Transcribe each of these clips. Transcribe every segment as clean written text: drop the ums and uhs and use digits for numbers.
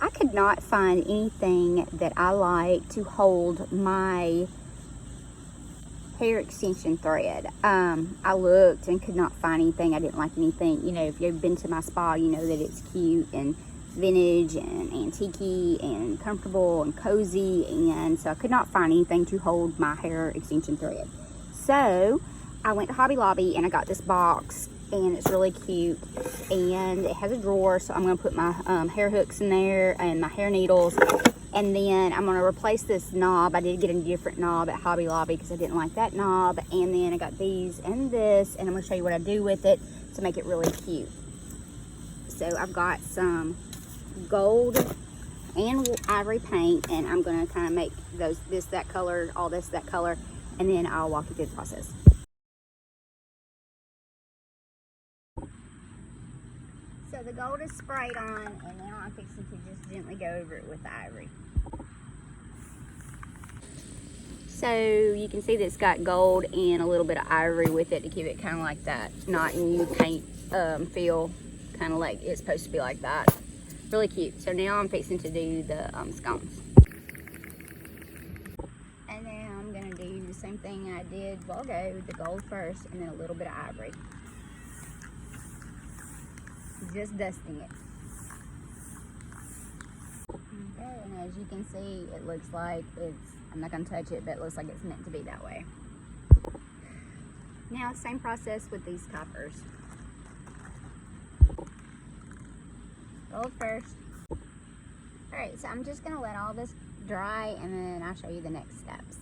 I could not find anything that I like to hold my hair extension thread. I looked and could not find anything. I didn't like anything. You know, if you've been to my spa, you know that it's cute and vintage and antique and comfortable and cozy, and so I could not find anything to hold my hair extension thread. So I went to Hobby Lobby and I got this box, and it's really cute, and it has a drawer, so I'm going to put my hair hooks in there and my hair needles, and then I'm going to replace this knob. I did get a different knob at Hobby Lobby because I didn't like that knob, and then I got these and this, and I'm going to show you what I do with it to make it really cute. So I've got some gold and ivory paint, and I'm going to kind of make this that color, all this that color, and then I'll walk you through the process. So the gold is sprayed on, and now I'm fixing to just gently go over it with the ivory. So you can see that it's got gold and a little bit of ivory with it to give it kind of like that not new paint feel, kind of like it's supposed to be like that. Really cute. So now I'm fixing to do the scones. And then I'm going to do the same thing I did a while ago, the gold first and then a little bit of ivory. Just dusting it. Okay, and as you can see, it looks like I'm not going to touch it, but it looks like it's meant to be that way. Now, same process with these toppers. Gold first. Alright, so I'm just going to let all this dry, and then I'll show you the next steps.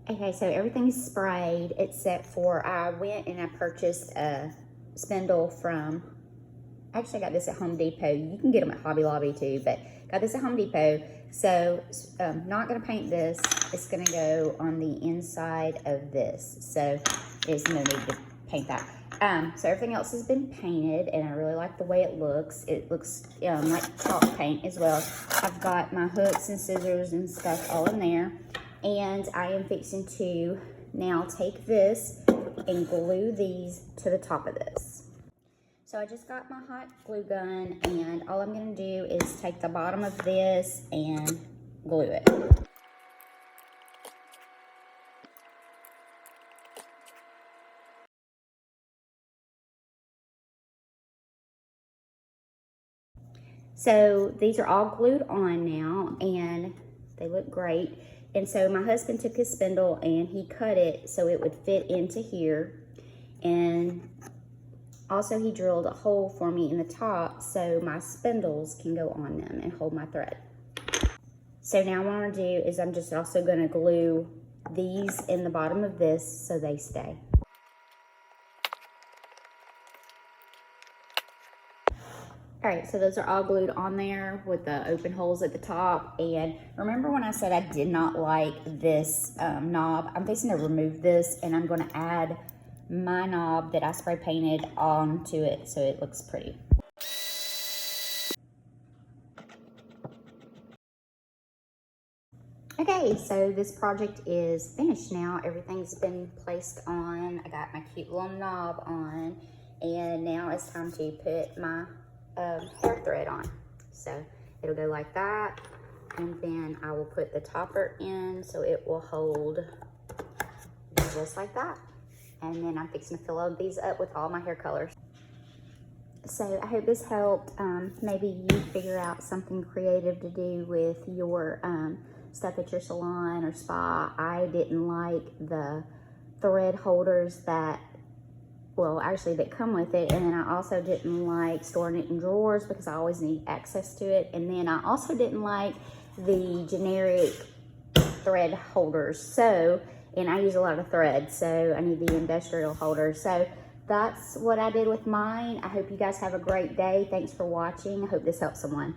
Okay, so everything's sprayed except for I went and I purchased a spindle from, actually I got this at Home Depot. You can get them at Hobby Lobby too, but got this at Home Depot. So not going to paint this. It's going to go on the inside of this. So there's no need to paint that. So everything else has been painted, and I really like the way it looks. It looks like chalk paint as well. I've got my hooks and scissors and stuff all in there, and I am fixing to now take this and glue these to the top of this. So I just got my hot glue gun, and all I'm going to do is take the bottom of this and glue it. So these are all glued on now, and they look great. And so my husband took his spindle and he cut it so it would fit into here. And also he drilled a hole for me in the top so my spindles can go on them and hold my thread. So now what I'm going to do is I'm just also going to glue these in the bottom of this so they stay. All right, so those are all glued on there with the open holes at the top. And remember when I said I did not like this knob? I'm fixing to remove this, and I'm going to add my knob that I spray painted onto it so it looks pretty. Okay, so this project is finished now. Everything's been placed on. I got my cute little knob on, and now it's time to put my hair thread on. So it'll go like that, and then I will put the topper in so it will hold just like that. And then I'm fixing to fill all these up with all my hair colors. So I hope this helped. Maybe you figure out something creative to do with your stuff at your salon or spa. I didn't like the thread holders that come with it, and then I also didn't like storing it in drawers because I always need access to it. And then I also didn't like the generic thread holders. So, and I use a lot of thread, so I need the industrial holder. So that's what I did with mine. I hope you guys have a great day. Thanks for watching. I hope this helps someone.